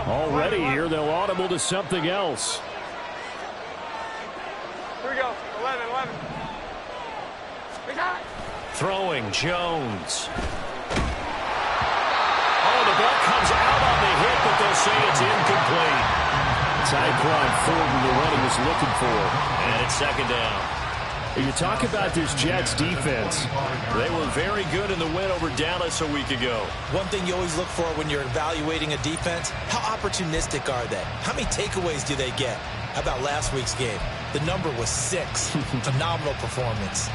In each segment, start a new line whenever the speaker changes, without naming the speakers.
Already here, they'll audible to something else.
Here we go. 11.
Throwing Jones. Oh, the ball comes out on the hit, but they'll say it's incomplete. Tyquan Thornton, the one he was looking for. And it's second down. You talk about this Jets defense. They were very good in the win over Dallas a week ago.
One thing you always look for when you're evaluating a defense, how opportunistic are they? How many takeaways do they get? How about last week's game? The number was 6. Phenomenal performance.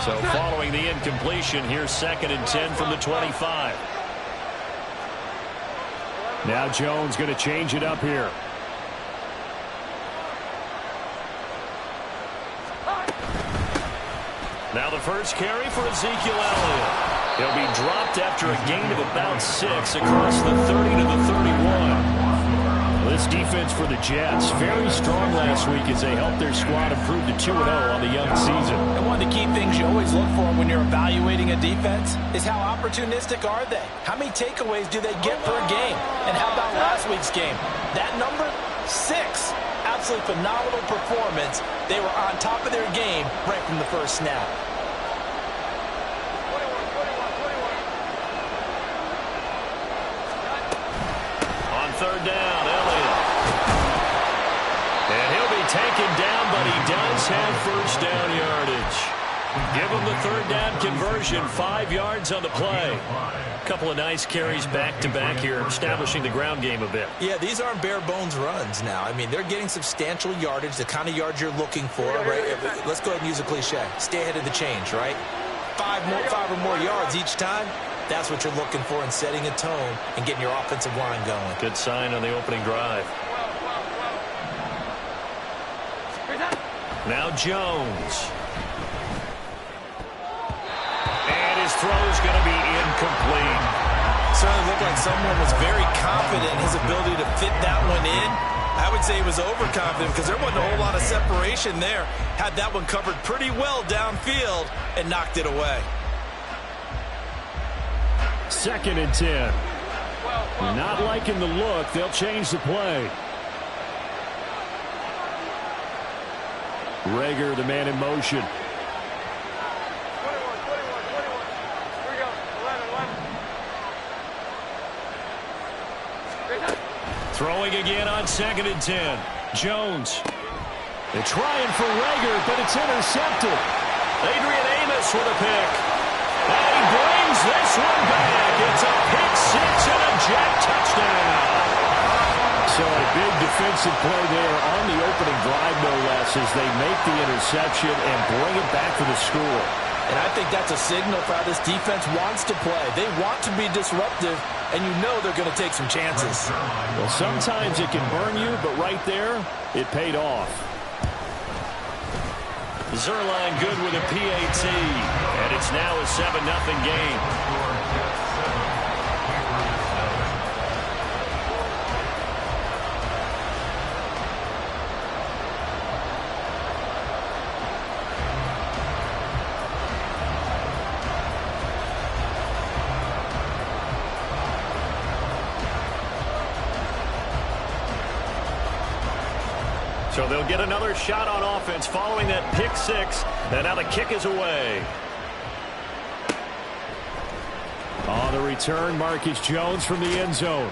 So following the incompletion, here's 2nd and 10 from the 25. Now Jones going to change it up here. Now the first carry for Ezekiel Elliott. He'll be dropped after a gain of about 6 across the 30 to the 31. This defense for the Jets, very strong last week as they helped their squad improve to 2-0 on the young season.
And one of the key things you always look for when you're evaluating a defense is how opportunistic are they? How many takeaways do they get per game? And how about last week's game? That number, 6. Absolutely phenomenal performance. They were on top of their game right from the first snap.
On third down, Elliott. And he'll be taken down, but he does have first down yardage. Give him the third down conversion, 5 yards on the play. A couple of nice carries back-to-back here, establishing the ground game a bit.
Yeah, these aren't bare-bones runs now. I mean, they're getting substantial yardage, the kind of yards you're looking for, right? Let's go ahead and use a cliche. Stay ahead of the change, right? 5 or more yards each time. That's what you're looking for in setting a tone and getting your offensive line going.
Good sign on the opening drive. Now Jones. And his throw's going to be incomplete.
Certainly looked like someone was very confident in his ability to fit that one in. I would say he was overconfident because there wasn't a whole lot of separation there. Had that one covered pretty well downfield and knocked it away.
2nd and 10. Not liking the look. They'll change the play. Rager, the man in motion. Throwing again on 2nd and 10. Jones. They're trying for Rager, but it's intercepted. Adrian Amos with a pick. And he brings this one back. It's a pick 6 and a jack touchdown. So a big defensive play there on the opening drive, no less, as they make the interception and bring it back for the score.
And I think that's a signal for how this defense wants to play. They want to be disruptive, and you know they're going to take some chances.
Well, sometimes it can burn you, but right there, it paid off. Zerline good with a PAT, and it's now a 7-0 game. So they'll get another shot on offense following that pick 6. And now the kick is away. On the return, Marcus Jones from the end zone.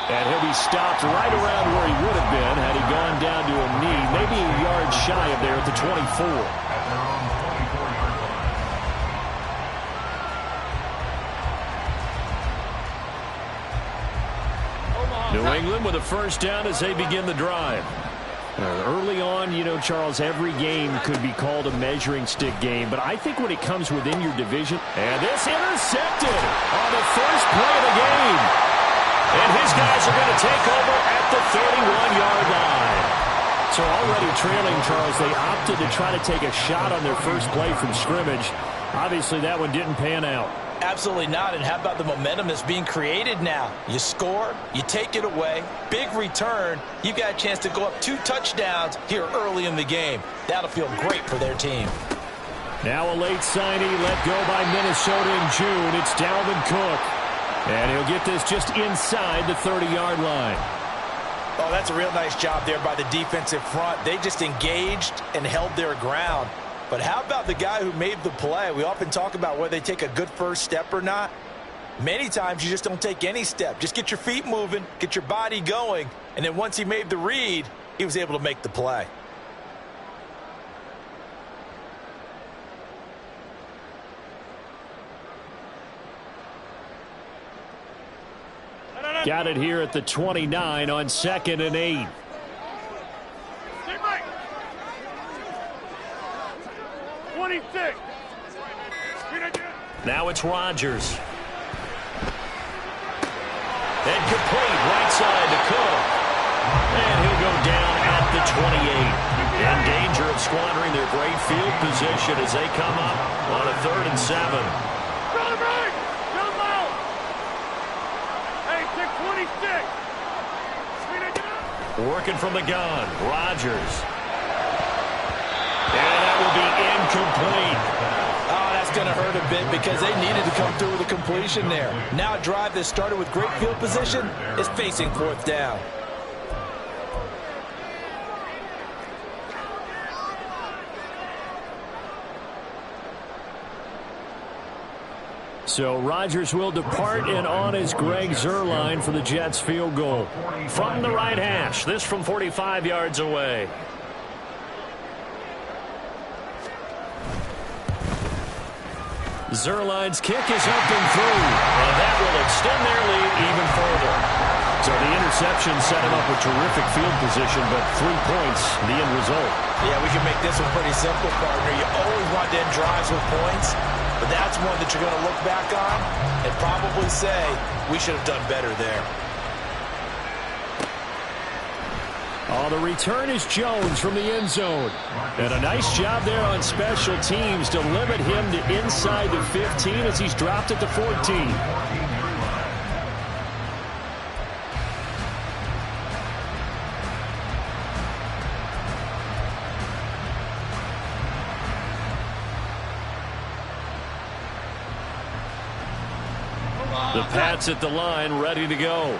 And he'll be stopped right around where he would have been had he gone down to a knee, maybe a yard shy of there at the 24. New England with a first down as they begin the drive. Early on, you know, Charles, every game could be called a measuring stick game, but I think when it comes within your division, and this intercepted on the first play of the game. And his guys are going to take over at the 31-yard line. So already trailing, Charles, they opted to try to take a shot on their first play from scrimmage. Obviously, that one didn't pan out.
Absolutely not. And how about the momentum that's being created now? You score, you take it away, big return. You've got a chance to go up 2 touchdowns here early in the game. That'll feel great for their team.
Now a late signee let go by Minnesota in June. It's Dalvin Cook. And he'll get this just inside the 30-yard line.
Oh, that's a real nice job there by the defensive front. They just engaged and held their ground. But how about the guy who made the play? We often talk about whether they take a good first step or not. Many times you just don't take any step. Just get your feet moving, get your body going, and then once he made the read, he was able to make the play.
Got it here at the 29 on 2nd and 8. Now it's Rodgers. And complete right side to Cook. And he'll go down at the 28. In danger of squandering their great field position as they come up on a 3rd and 7. Working from the gun, Rodgers. And that will be incomplete.
Oh, that's going to hurt a bit because they needed to come through with a completion there. Now a drive that started with great field position is facing 4th down.
So Rodgers will depart, and on is Greg Zuerlein for the Jets field goal. From the right hash, this from 45 yards away. Zuerlein's kick is up and through, and that will extend their lead even further. So the interception set him up with terrific field position, but 3 points, the end result.
Yeah, we can make this one pretty simple, partner. You always want to end drives with points, but that's one that you're going to look back on and probably say, we should have done better there.
Oh, the return is Jones from the end zone. And a nice job there on special teams to limit him to inside the 15 as he's dropped at the 14. The Pats at the line, ready to go.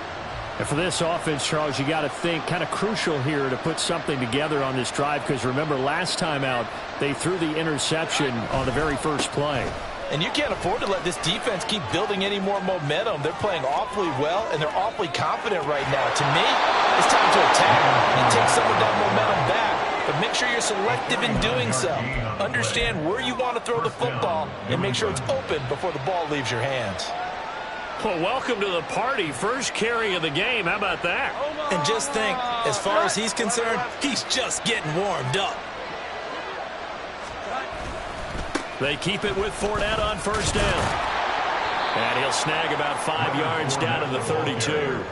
And for this offense, Charles, you got to think kind of crucial here to put something together on this drive because remember last time out they threw the interception on the very first play.
And you can't afford to let this defense keep building any more momentum. They're playing awfully well, and they're awfully confident right now. To me, it's time to attack and take some of that momentum back. But make sure you're selective in doing so. Understand where you want to throw the football and make sure it's open before the ball leaves your hands.
Well, welcome to the party. First carry of the game. How about that?
And just think, as far as he's concerned, he's just getting warmed up.
They keep it with Fournette on first down. And he'll snag about 5 yards down to the 32.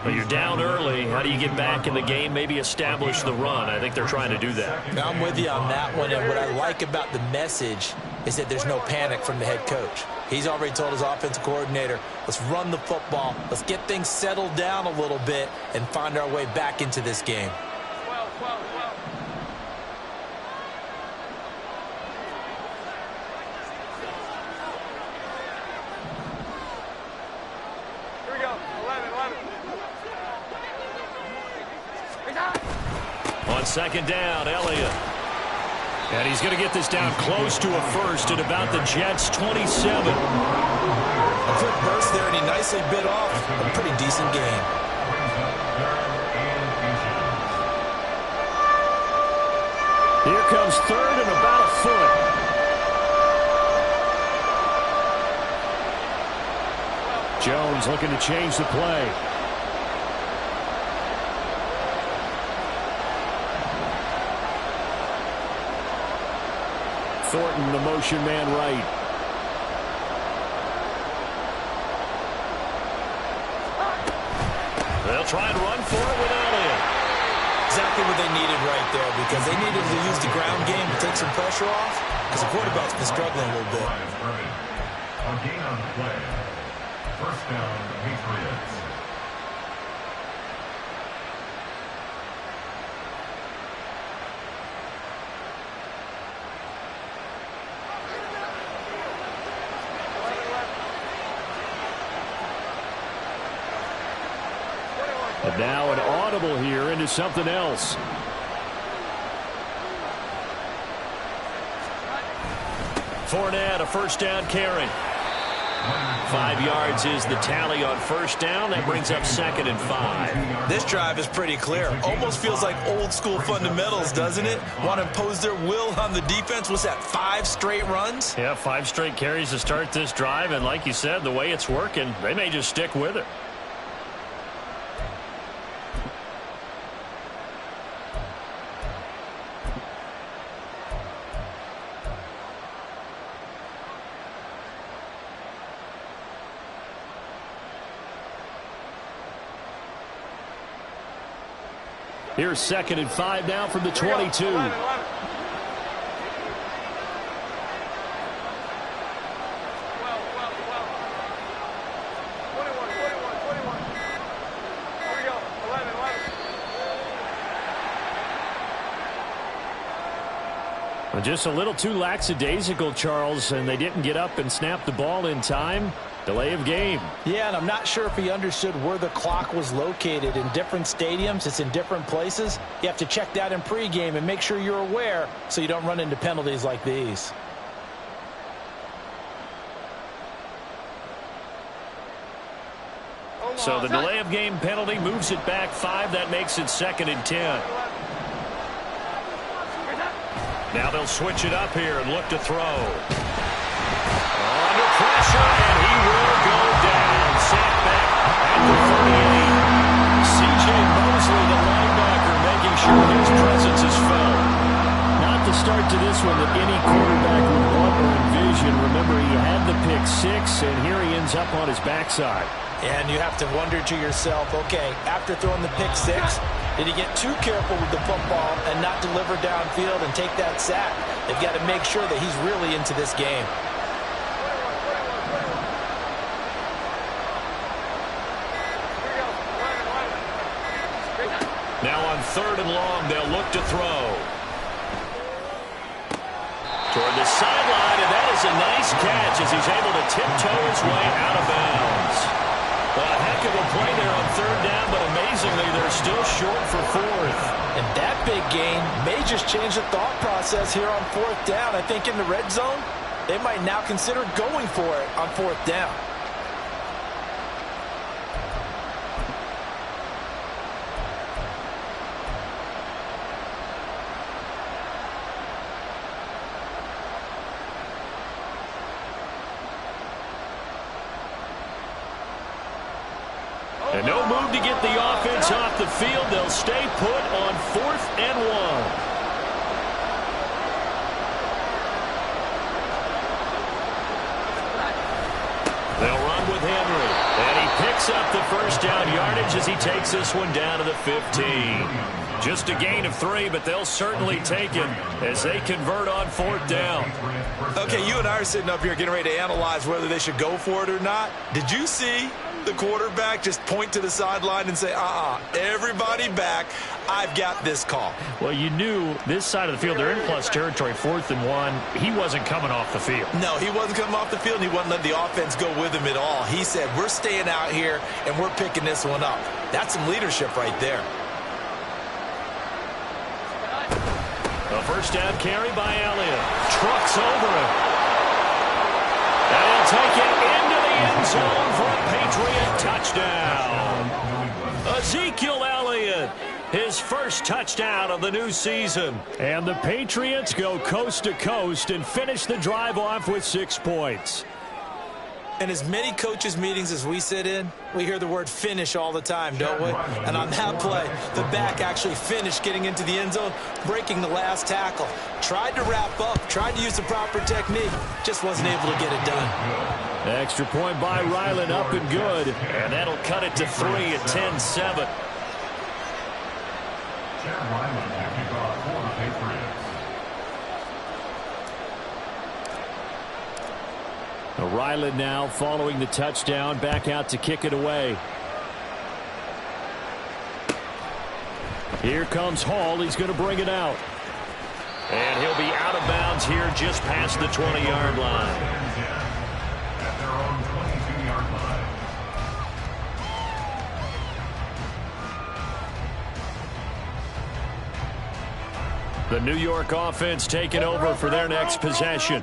But you're down early. How do you get back in the game, maybe establish the run? I think they're trying to do that.
I'm with you on that one. And what I like about the message is that there's no panic from the head coach. He's already told his offensive coordinator, let's run the football, let's get things settled down a little bit and find our way back into this game.
Here we go, 11.
On second down, Elliott. And he's going to get this down close to a first at about the Jets' 27.
A quick burst there, and he nicely bit off a pretty decent game.
Here comes third and about a foot. Jones looking to change the play. Thornton, the motion man right. They'll try and run for it with Elliott.
exactly what they needed right there, because they needed to use the ground game to take some pressure off, because the quarterback's been struggling a little bit.
A gain on the play. First down, Patriots.
And now an audible here into something else. Fournette, a first down carry. 5 yards is the tally on first down. That brings up 2nd and 5.
This drive is pretty clear. Almost feels like old school fundamentals, doesn't it? Want to impose their will on the defense. Was that 5 straight runs?
Yeah, 5 straight carries to start this drive. And like you said, the way it's working, they may just stick with it. Here's 2nd and 5 now from the 22.
11.
Just a little too lackadaisical, Charles, and they didn't get up and snap the ball in time. Delay of game.
Yeah, and I'm not sure if he understood where the clock was located. In different stadiums, it's in different places. You have to check that in pregame and make sure you're aware so you don't run into penalties like these.
So the delay of game penalty moves it back 5. That makes it 2nd and 10. Now they'll switch it up here and look to throw. Under pressure, and he will go down. Sacked back at the 38. C.J. Mosley, the linebacker, making sure his presence is felt. Not the start to this one that any quarterback would want or envision. Remember, he had the pick 6, and here he ends up on his backside.
And you have to wonder to yourself, okay, after throwing the pick 6, did he get too careful with the football and not deliver downfield and take that sack? They've got to make sure that he's really into this game.
Now on 3rd and long, they'll look to throw. Toward the sideline, and that is a nice catch as he's able to tiptoe his way out of bounds. A heck of a play there on 3rd down, but amazingly, they're still short for 4th.
And that big gain may just change the thought process here on 4th down. I think in the red zone, they might now consider going for it on 4th down.
And no move to get the offense off the field. They'll stay put on 4th and 1. They'll run with Henry. And he picks up the first down yardage as he takes this one down to the 15. Just a gain of 3, but they'll certainly take it as they convert on 4th down.
Okay, you and I are sitting up here getting ready to analyze whether they should go for it or not. Did you see the quarterback just point to the sideline and say, everybody back, I've got this call?
Well, you knew this side of the field, they're in plus territory, 4th and 1. He wasn't coming off the field.
No, he wasn't coming off the field, and he wasn't letting the offense go with him at all. He said, we're staying out here, and we're picking this one up. That's some leadership right there.
A first down carry by Elliott. Trucks over it. And he'll take it into the end zone for a Patriot touchdown. Ezekiel Elliott, his first touchdown of the new season. And the Patriots go coast to coast and finish the drive off with 6 points.
In as many coaches' meetings as we sit in, we hear the word finish all the time, don't we? And on that play, the back actually finished getting into the end zone, breaking the last tackle. Tried to wrap up, tried to use the proper technique, just wasn't able to get it done.
Extra point by Ryland, up and good. And that'll cut it to 3 at 10-7.
Chad Ryland to kick off for the Patriots.
Ryland now following the touchdown, back out to kick it away. Here comes Hall. He's going to bring it out. And he'll be out of bounds here just past the 20-yard line.
At their own 22-yard line.
The New York offense taking over for their next possession.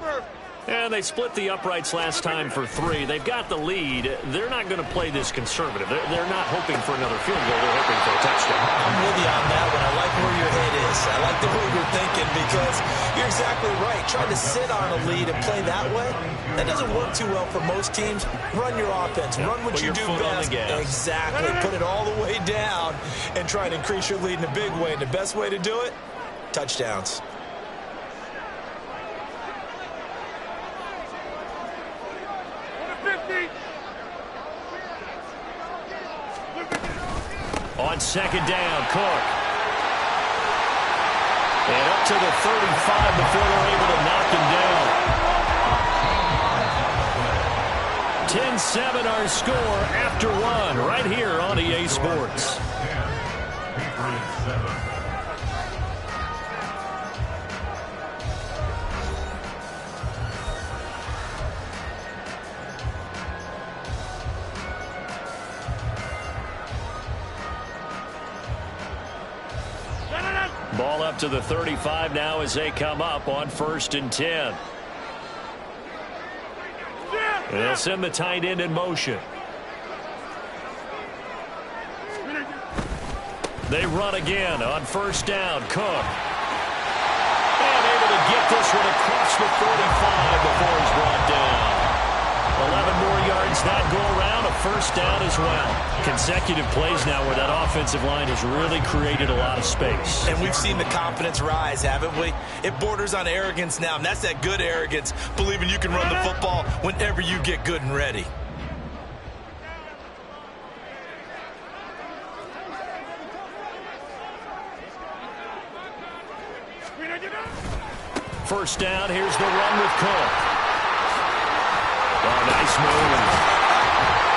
And they split the uprights last time for 3. They've got the lead. They're not going to play this conservative. They're not hoping for another field goal. They're hoping for a touchdown.
I'm with you on that one. I like where your head is. I like the way you're thinking because you're exactly right. Trying to sit on a lead and play that way, that doesn't work too well for most teams. Run your offense. Run what you do best. Exactly. Put it all the way down and try and increase your lead in a big way. And the best way to do it, touchdowns.
On second down, Cook. And up to the 35 before they're able to knock him down. 10-7 our score after 1 right here on EA Sports.
10, Patriots 7.
Ball up to the 35 now as they come up on 1st and 10. They'll send the tight end in motion. They run again on 1st down. Cook. And able to get this one across the 45 before he's brought down. 11 more yards that go around, a 1st down as well. Consecutive plays now where that offensive line has really created a lot of space.
And we've seen the confidence rise, haven't we? It borders on arrogance now, and that's that good arrogance, believing you can run the football whenever you get good and ready.
First down, here's the run with Cook. Oh, nice move.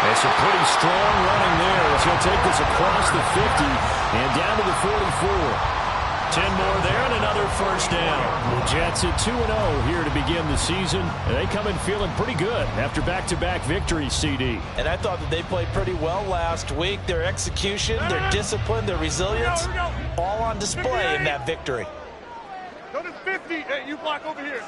And some pretty strong running there as he'll take this across the 50 and down to the 44. 10 more there and another 1st down. The Jets at 2-0 here to begin the season. And they come in feeling pretty good after back-to-back victories, CD.
And I thought that they played pretty well last week. Their execution, their discipline, their resilience, all on display in that victory.
Go to 50. Hey, you block over here.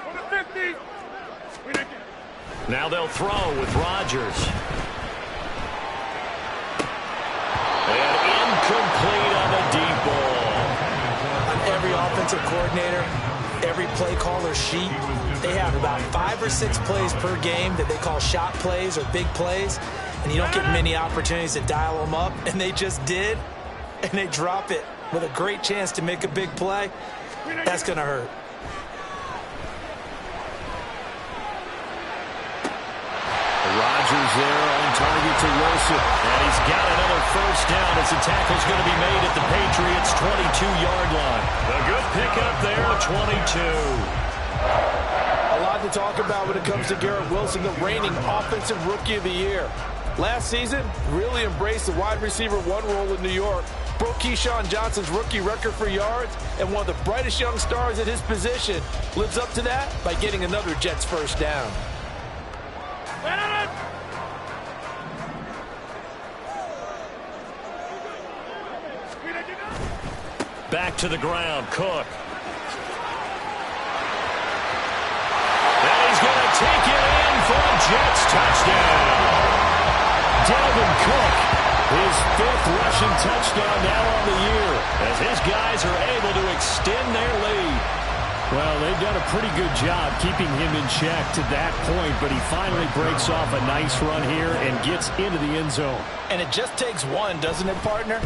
Go to 50.
Now they'll throw with Rodgers. And incomplete on the deep ball.
On every offensive coordinator, every play caller sheet, they have about 5 or 6 plays per game that they call shot plays or big plays. And you don't get many opportunities to dial them up. And they just did. And they drop it with a great chance to make a big play. That's going to hurt.
Rodgers there on target to Wilson. And he's got another 1st down as the tackle's going to be made at the Patriots' 22-yard line. A good pickup there at 22.
A lot to talk about when it comes to Garrett Wilson, the reigning offensive rookie of the year. Last season, really embraced the wide receiver 1 role in New York. Broke Keyshawn Johnson's rookie record for yards, and one of the brightest young stars at his position lives up to that by getting another Jets 1st down.
Back to the ground, Cook. And he's going to take it in for the Jets touchdown. Dalvin Cook, his 5th rushing touchdown now on the year, as his guys are able to extend their lead. Well, they've done a pretty good job keeping him in check to that point, but he finally breaks off a nice run here and gets into the end zone.
And it just takes one, doesn't it, partner?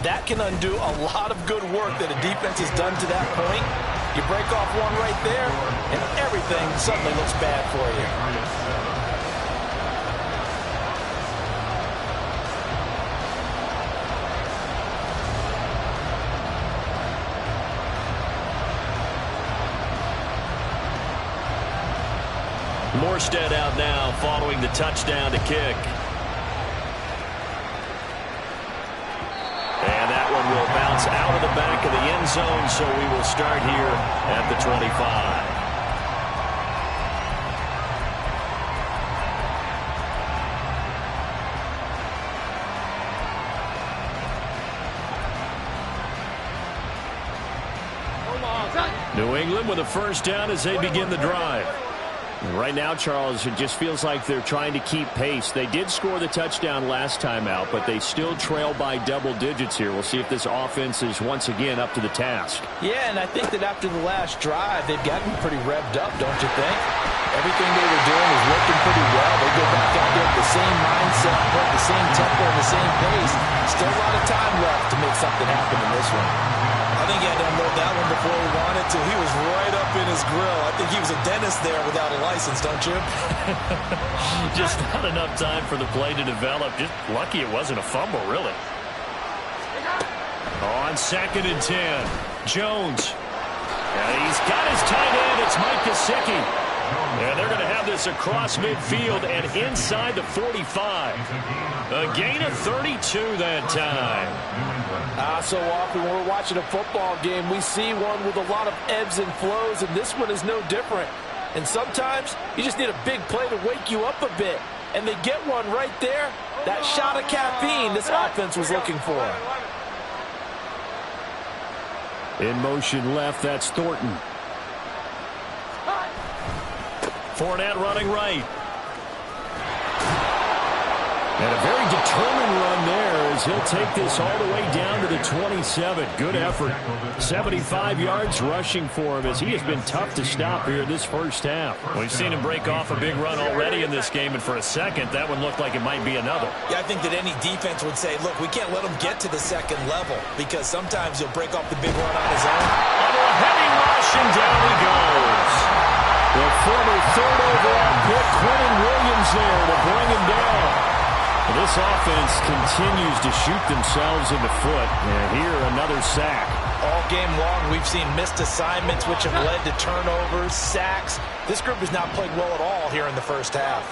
That can undo a lot of good work that a defense has done to that point. You break off one right there, and everything suddenly looks bad for you.
Morstead out now following the touchdown to kick. And that one will bounce out of the back of the end zone, so we will start here at the 25. New England with a first down as they begin the drive. Right now, Charles, it just feels like they're trying to keep pace. They did score the touchdown last time out, but they still trail by double digits here. We'll see if this offense is once again up to the task.
Yeah, and I think that after the last drive, they've gotten pretty revved up, don't you think? Everything they were doing is working pretty well. They go back out there with the same mindset, put the same tempo, and the same pace. Still a lot of time left to make something happen in this one.
I think he had to unload that one before he wanted to. He was right up in his grill. I think he was a dentist there without a license, don't you?
Just not enough time for the play to develop. Just lucky it wasn't a fumble, really. On 2nd and 10, Jones. And he's got his tight end. It's Mike Gesicki. And they're going to have this across midfield and inside the 45. A gain of 32 that time.
So often when we're watching a football game, we see one with a lot of ebbs and flows, and this one is no different. And sometimes you just need a big play to wake you up a bit. And they get one right there. That shot of caffeine this offense was looking for.
In motion left, that's Thornton. Fournette running right. And a very determined run there as he'll take this all the way down to the 27. Good effort. 75 yards rushing for him as he has been tough to stop here this first half. We've seen him break off a big run already in this game, and for a second, that one looked like it might be another.
Yeah, I think that any defense would say, look, we can't let him get to the second level because sometimes he'll break off the big run on his own.
Under a heavy rush, and down he goes. The former third overall pick, Quentin Williams there to bring him down. This offense continues to shoot themselves in the foot. And here, another sack.
All game long, we've seen missed assignments, which have led to turnovers, sacks. This group has not played well at all here in the first half.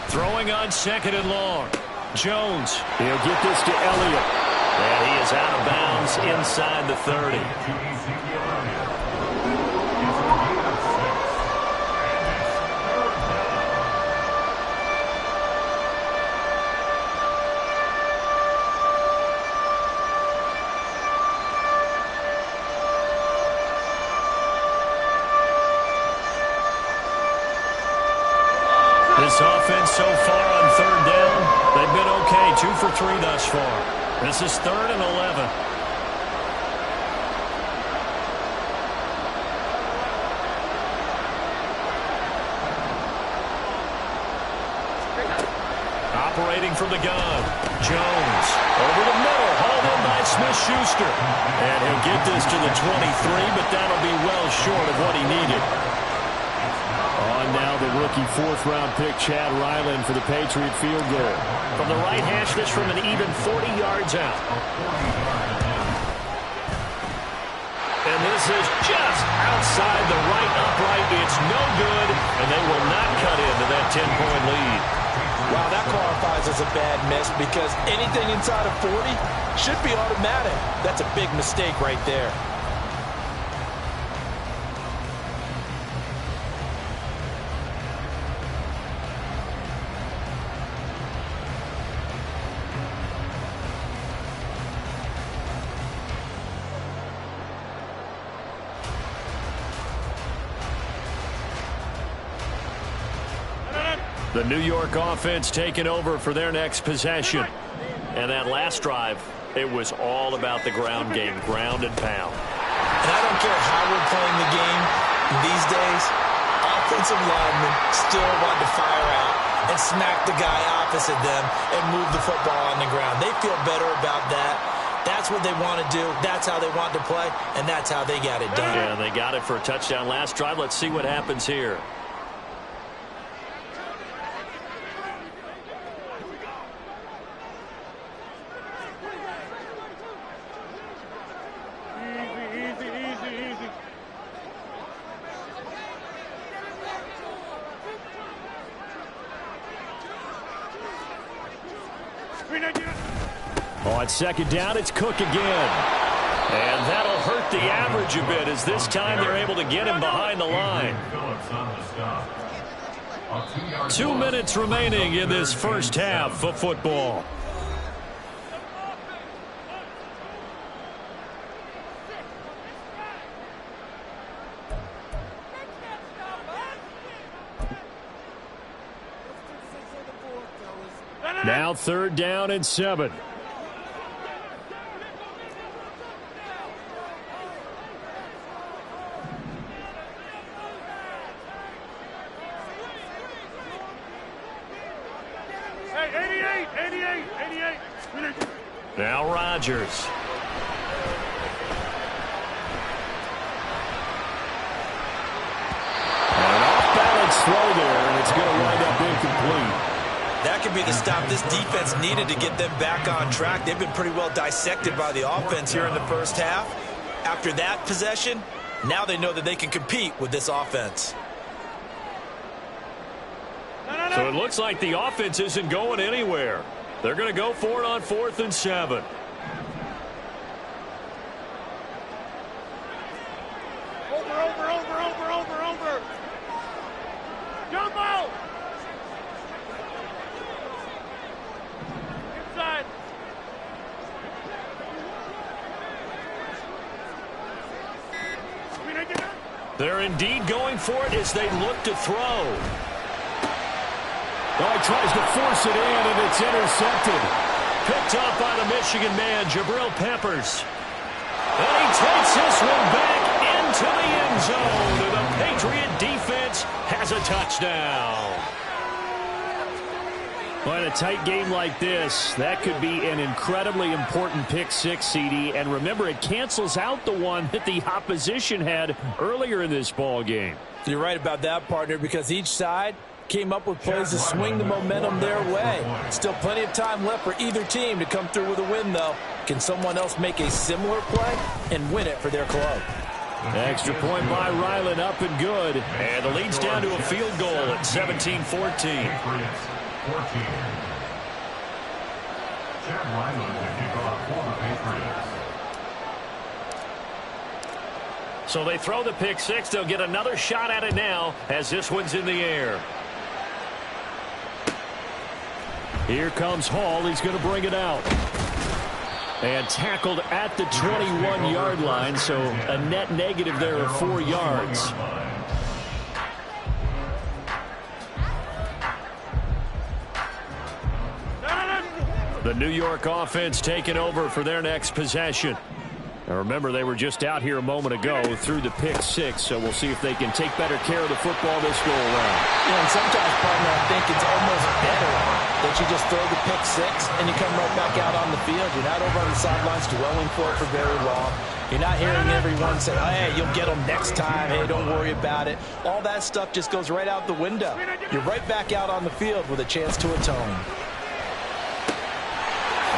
Throwing on 2nd and long. Jones. He'll get this to Elliott. And he is out of bounds inside the 30. This offense so far on 3rd down, they've been okay. 2 for 3 thus far. This is 3rd and 11. Operating from the gun. Jones over the middle, hauled in by Smith-Schuster. And he'll get this to the 23, but that'll be well short of what he needed. On now the rookie 4th-round pick, Chad Ryland, for the Patriot field goal. From the right hash, this from an even 40 yards out. And this is just outside the right upright. It's no good, and they will not cut into that 10-point lead.
Wow, that qualifies as a bad miss because anything inside of 40 should be automatic. That's a big mistake right there.
The New York offense taking over for their next possession. And that last drive, it was all about the ground game, ground and pound.
And I don't care how we're playing the game these days, offensive linemen still want to fire out and smack the guy opposite them and move the football on the ground. They feel better about that. That's what they want to do. That's how they want to play, and that's how they got it done.
Yeah, they got it for a touchdown last drive. Let's see what happens here. On second down, it's Cook again. And that'll hurt the average a bit as this time they're able to get him behind the line. 2 minutes remaining in this first half of football. Now 3rd down and 7.
Hey, 88.
Now Rodgers. An off-balance throw there, and it's going to wind up incomplete.
That could be the stop this defense needed to get them back on track. They've been pretty well dissected by the offense here in the first half. After that possession, now they know that they can compete with this offense.
So it looks like the offense isn't going anywhere. They're going to go for it on 4th and 7.
Over. Jump out. Inside.
They're indeed going for it as they look to throw. Oh, he tries to force it in, and it's intercepted. Picked up by the Michigan man, Jabril Peppers. And he takes this one back into the end zone. And the Patriot defense has a touchdown. Well, in a tight game like this, that could be an incredibly important pick six, CD. And remember, it cancels out the one that the opposition had earlier in this ball game.
You're right about that, partner, because each side came up with plays to swing the momentum their way. Still plenty of time left for either team to come through with a win, though. Can someone else make a similar play and win it for their club?
Extra point by Ryland, up and good. And the lead's down to a field goal at 17-14.
Chad Ryland to kick off for the Patriots.
So they throw the pick six. They'll get another shot at it now as this one's in the air. Here comes Hall. He's going to bring it out. And tackled at the 21-yard line, so a net negative there of 4 yards. The New York offense taking over for their next possession. Now remember, they were just out here a moment ago through the pick six, so we'll see if they can take better care of the football this go around.
Yeah, and sometimes, partner, I think it's almost better that you just throw the pick six and you come right back out on the field. You're not over on the sidelines dwelling for it for very long. You're not hearing everyone say, hey, you'll get them next time. Hey, don't worry about it. All that stuff just goes right out the window. You're right back out on the field with a chance to atone.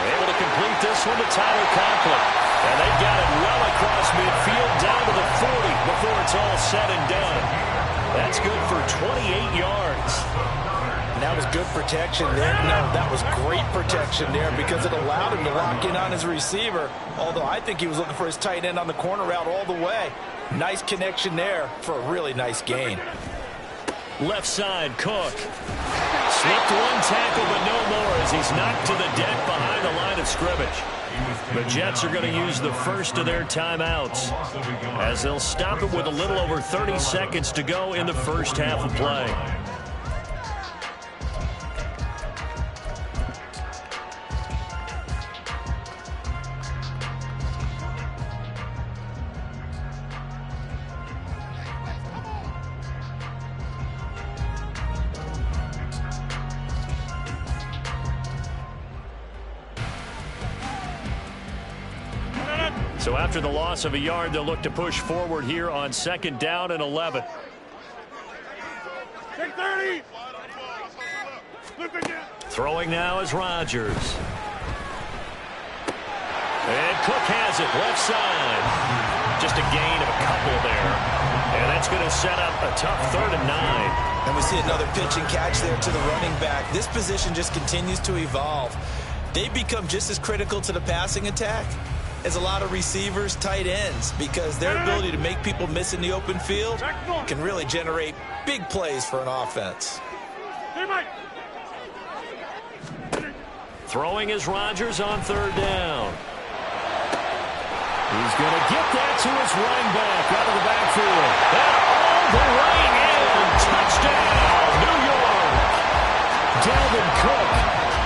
Able to complete this one to Tyler Conklin. And they've got it well across midfield down to the 40 before it's all said and done. That's good for 28 yards.
And that was good protection there. No, that was great protection there because it allowed him to lock in on his receiver. Although I think he was looking for his tight end on the corner route all the way. Nice connection there for a really nice gain.
Left side, Cook. Slipped one tackle, but no more as he's knocked to the deck behind the line of scrimmage. The Jets are going to use the first of their timeouts as they'll stop it with a little over 30 seconds to go in the first half of play. So after the loss of a yard, they'll look to push forward here on 2nd down and 11.
Take 30.
Throwing now is Rodgers. And Cook has it left side. Just a gain of a couple there. And that's going to set up a tough 3rd and 9.
And we see another pitch and catch there to the running back. This position just continues to evolve. they become just as critical to the passing attack as a lot of receivers, tight ends, because their ability to make people miss in the open field can really generate big plays for an offense.
Throwing is Rodgers on third down. He's going to get that to his running back out of the backfield. And all the way in. Touchdown, New York. Dalvin Cook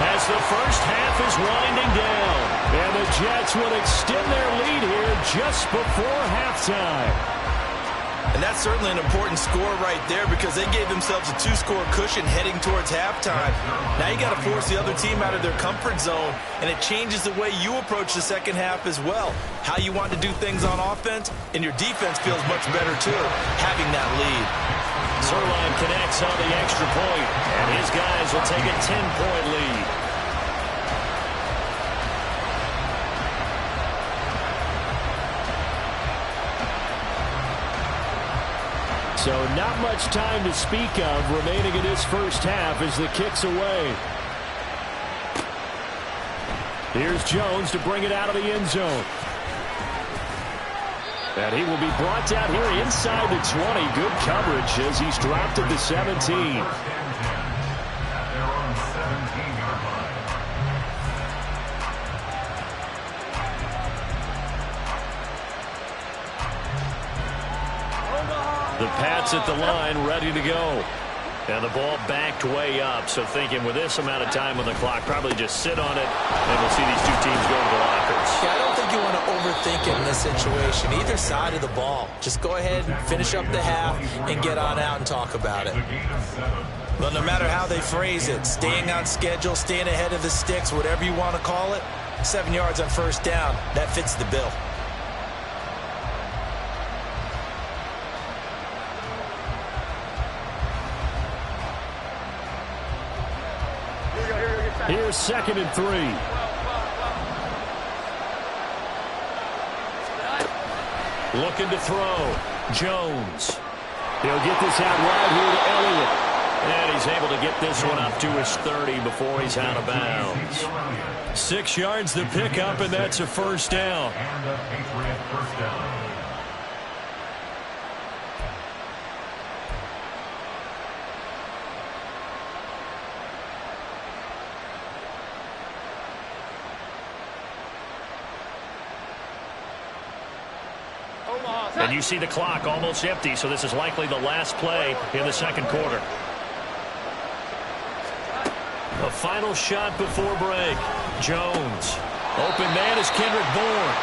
as the first half is winding down. And the Jets will extend their lead here just before halftime.
And that's certainly an important score right there because they gave themselves a 2-score cushion heading towards halftime. Now you got to force the other team out of their comfort zone, and it changes the way you approach the second half as well. How you want to do things on offense, and your defense feels much better too, having that lead.
Zerline connects on the extra point, and his guys will take a 10-point lead. So not much time to speak of remaining in this first half as the kick's away. Here's Jones to bring it out of the end zone. And he will be brought down here inside the 20. Good coverage as he's dropped at the 17. The Pats at the line, ready to go. And the ball backed way up, so thinking with this amount of time on the clock, probably just sit on it, and we'll see these two teams go to the lockers.
Yeah, I don't think you want to overthink it in this situation. Either side of the ball. Just go ahead and finish up the half and get on out and talk about it. Well, no matter how they phrase it, staying on schedule, staying ahead of the sticks, whatever you want to call it, 7 yards on first down, that fits the bill.
Here's 2nd and 3. Looking to throw. Jones. He'll get this out wide here to Elliott. And he's able to get this one up to his 30 before he's out of bounds. 6 yards the pickup, and that's a first down.
And the Patriot first down.
And you see the clock almost empty, so this is likely the last play in the second quarter. A final shot before break. Jones. Open man is Kendrick Bourne.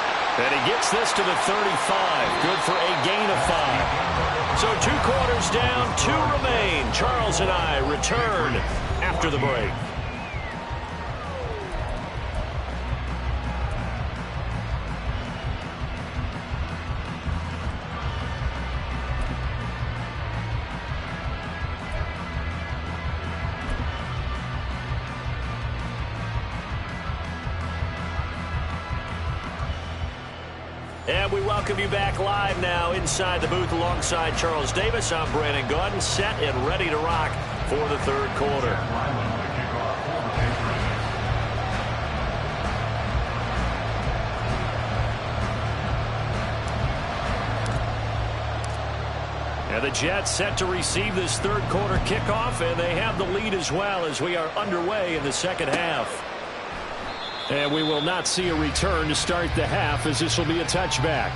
And he gets this to the 35. Good for a gain of 5. So 2 quarters down, 2 remain. Charles and I return after the break. And we welcome you back live now inside the booth alongside Charles Davis. I'm Brandon Gaudin, set and ready to rock for the third quarter. And the Jets set to receive this third quarter kickoff, and they have the lead as well as we are underway in the second half. And we will not see a return to start the half, as this will be a touchback.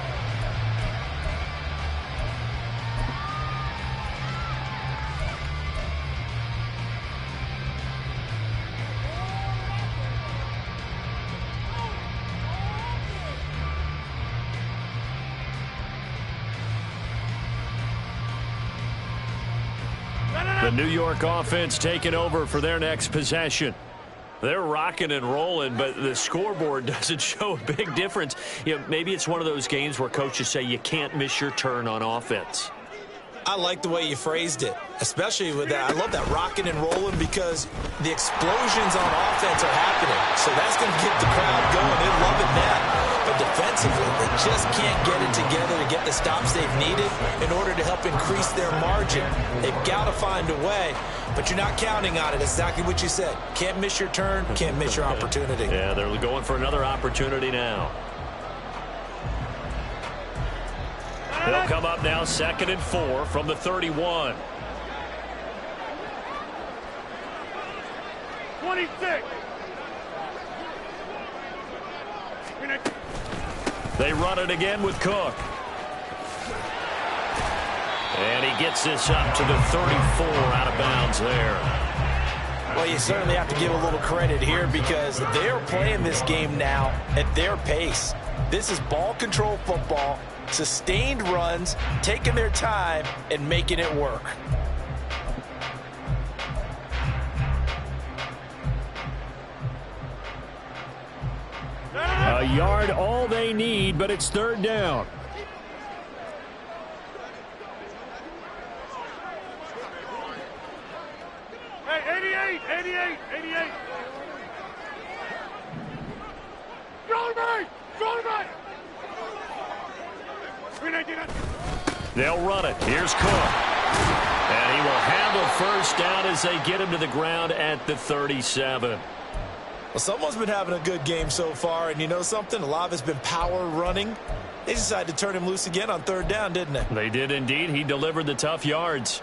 The New York offense taking over for their next possession. They're rocking and rolling, but the scoreboard doesn't show a big difference. You know, maybe it's one of those games where coaches say you can't miss your turn on offense.
I like the way you phrased it, especially with that. I love that rocking and rolling because the explosions on offense are happening. So that's going to get the crowd going. They're loving that. But but defensively, they just can't get it together to get the stops they've needed in order to help increase their margin. They've got to find a way, but you're not counting on it. Exactly what you said. Can't miss your turn, can't miss your opportunity.
Yeah, they're going for another opportunity now. He'll come up now 2nd and 4 from the 31.
26.
They run it again with Cook. And he gets this up to the 34, out of bounds there.
Well, you certainly have to give a little credit here because they're playing this game now at their pace. This is ball control football, sustained runs, taking their time and making it work.
A yard all they need, but it's 3rd down.
Hey, 88. Llroe!
They'll run it. Here's Cook. And he will handle 1st down as they get him to the ground at the 37.
Well, someone's been having a good game so far, and you know something? A lot of it's been power running. They decided to turn him loose again on 3rd down, didn't they?
They did indeed. He delivered the tough yards.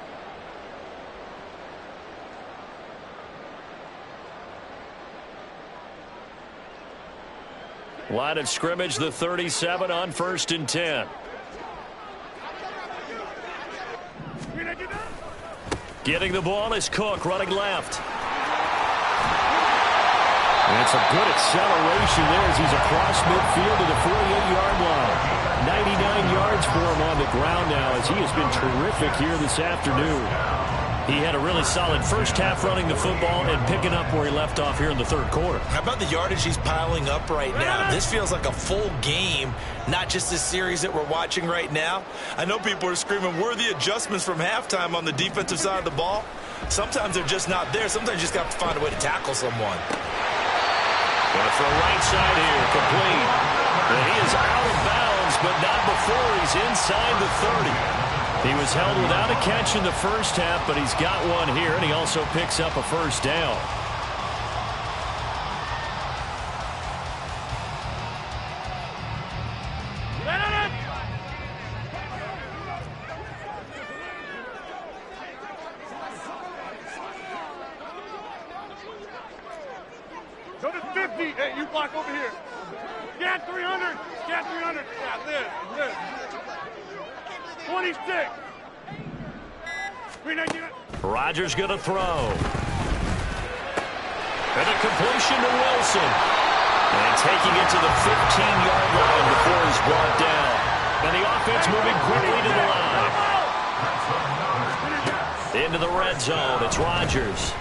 Line of scrimmage, the 37 on 1st and 10. Getting the ball is Cook, running left. And some good acceleration there as he's across midfield to the 48-yard line. 99 yards for him on the ground now as he has been terrific here this afternoon. He had a really solid first half running the football and picking up where he left off here in the 3rd quarter.
How about the yardage he's piling up right now? This feels like a full game, not just this series that we're watching right now. I know people are screaming, worthy adjustments from halftime on the defensive side of the ball. Sometimes they're just not there. Sometimes you just got to find a way to tackle someone.
Going to throw right side here, complete. And he is out of bounds, but not before he's inside the 30. He was held without a catch in the first half, but he's got one here, and he also picks up a 1st down.
Go to 50. Hey, you block over here. Scat 300. Scat 300. Yeah, live. 26.
Rodgers going to throw. And a completion to Wilson. And taking it to the 15-yard line before he's brought down. And the offense moving quickly to the line. Into the red zone. It's Rodgers.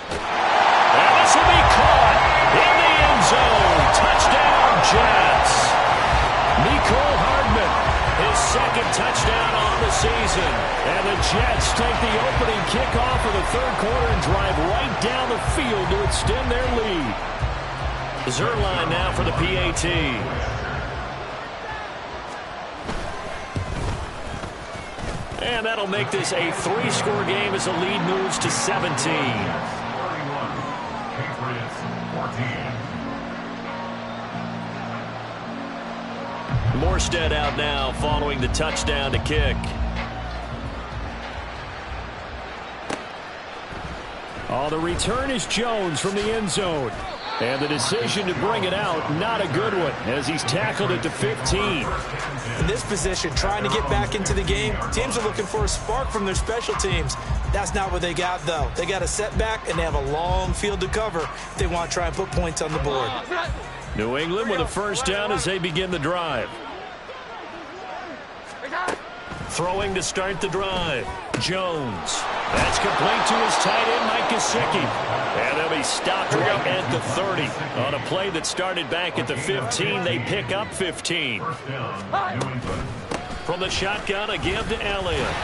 And this will be caught in the end zone. Touchdown, Jets. Nicole Hardman, his 2nd touchdown on the season. And the Jets take the opening kickoff of the 3rd quarter and drive right down the field to extend their lead. Zerline now for the PAT. And that'll make this a 3-score game as the lead moves to 17.
31, Patriots 14.
Morstead out now following the touchdown to kick. Oh, the return is Jones from the end zone. And the decision to bring it out, not a good one, as he's tackled it to 15.
In this position, trying to get back into the game, teams are looking for a spark from their special teams. That's not what they got, though. They got a setback, and they have a long field to cover if they want to try and put points on the board.
New England with a 1st down as they begin the drive. Throwing to start the drive. Jones. That's complete to his tight end, Mike Gesicki. And they'll be stopped right at the 30. On a play that started back at the 15, they pick up 15. From the shotgun, a give to Elliott.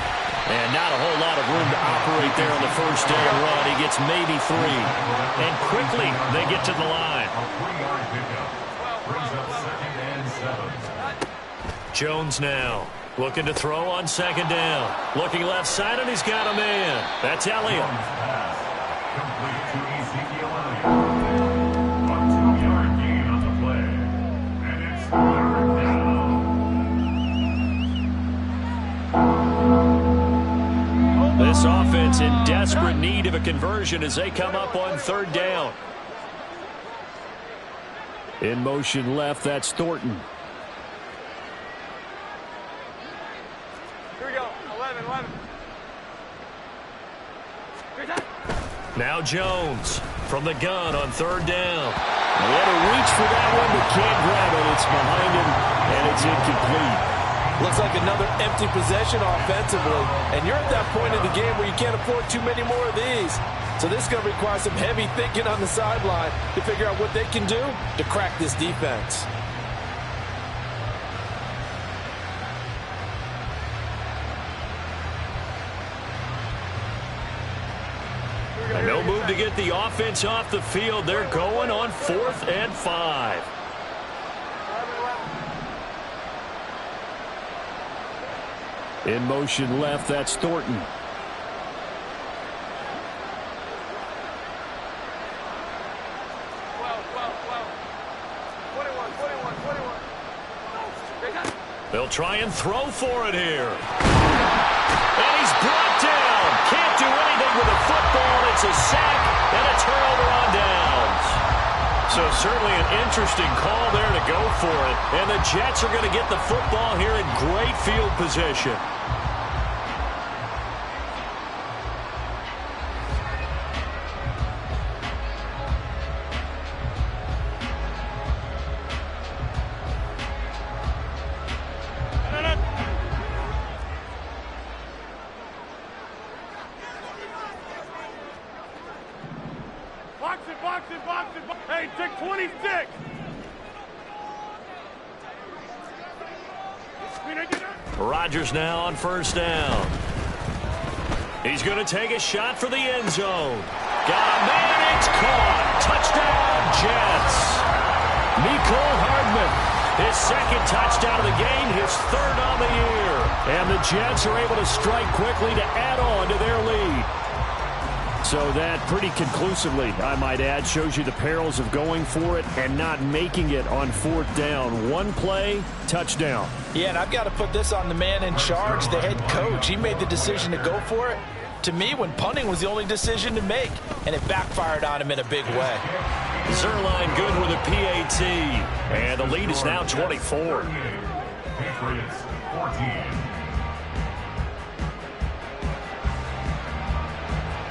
And not a whole lot of room to operate there on the first down run. He gets maybe 3. And quickly they get to the line.
A 3-yard pickup. Brings up 2nd and 7.
Jones now looking to throw on 2nd down. Looking left side, and he's got a man. That's Elliott.
Pass. Complete to Ezekiel Elliott. A 2-yard gain on the play. And it's 3rd down.
This offense in desperate need of a conversion as they come up on 3rd down. In motion left, that's Thornton.
Here we go. 11.
Now Jones from the gun on 3rd down. He had to reach for that one, but can't grab it. It's behind him, and it's incomplete.
Looks like another empty possession offensively. And you're at that point in the game where you can't afford too many more of these. So this is going to require some heavy thinking on the sideline to figure out what they can do to crack this defense.
And no move to get the offense off the field. They're going on 4th and 5. In motion left, that's Thornton. They'll try and throw for it here. And he's brought down. Can't do anything with the football. It's a sack and a turnover on downs. So certainly an interesting call there to go for it. And the Jets are going to get the football here in great field position.
Box it. Hey, take 26.
Rodgers now on 1st down. He's going to take a shot for the end zone. Got a man, it's caught. Touchdown, Jets. Mecole Hardman, his 2nd touchdown of the game, his 3rd on the year. And the Jets are able to strike quickly to add on to their lead. So that pretty conclusively, I might add, shows you the perils of going for it and not making it on 4th down. One play, touchdown.
Yeah, and I've got to put this on the man in charge, the head coach. He made the decision to go for it. To me, when punting was the only decision to make, and it backfired on him in a big way.
Zerline good with a PAT, and the lead is now 24.
Patriots 14.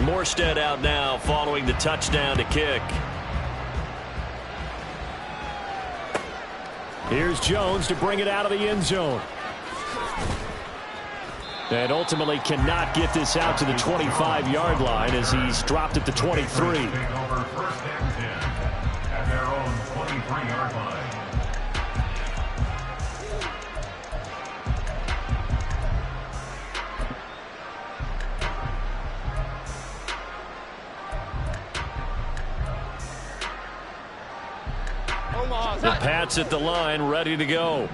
Morstead out now following the touchdown to kick. Here's Jones to bring it out of the end zone. And ultimately cannot get this out to the 25-yard line as he's dropped at the 23.
Take over 1st and 10 at their own 23-yard line.
The Pats at the line, ready to go.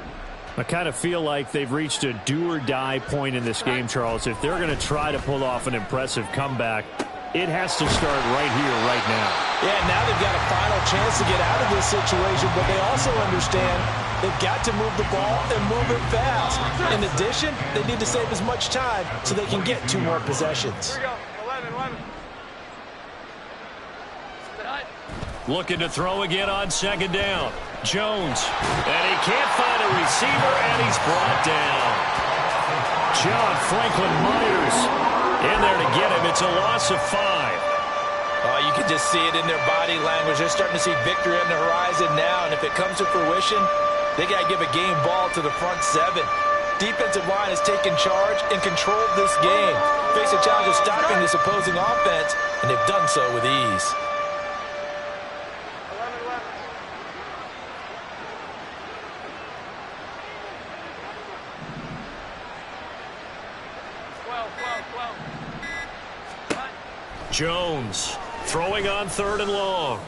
I kind of feel like they've reached a do-or-die point in this game, Charles. If they're going to try to pull off an impressive comeback, it has to start right here, right now.
Yeah, now they've got a final chance to get out of this situation, but they also understand they've got to move the ball and move it fast. In addition, they need to save as much time so they can get 2 more possessions.
Here we go. 11.
Looking to throw again on 2nd down. Jones, and he can't find a receiver, and he's brought down. John Franklin Myers in there to get him. It's a loss of 5.
Oh, you can just see it in their body language. They're starting to see victory on the horizon now, and if it comes to fruition, they got to give a game ball to the front 7. Defensive line has taken charge and controlled this game. Face a challenge of stopping this opposing offense, and they've done so with ease.
Jones throwing on 3rd and long.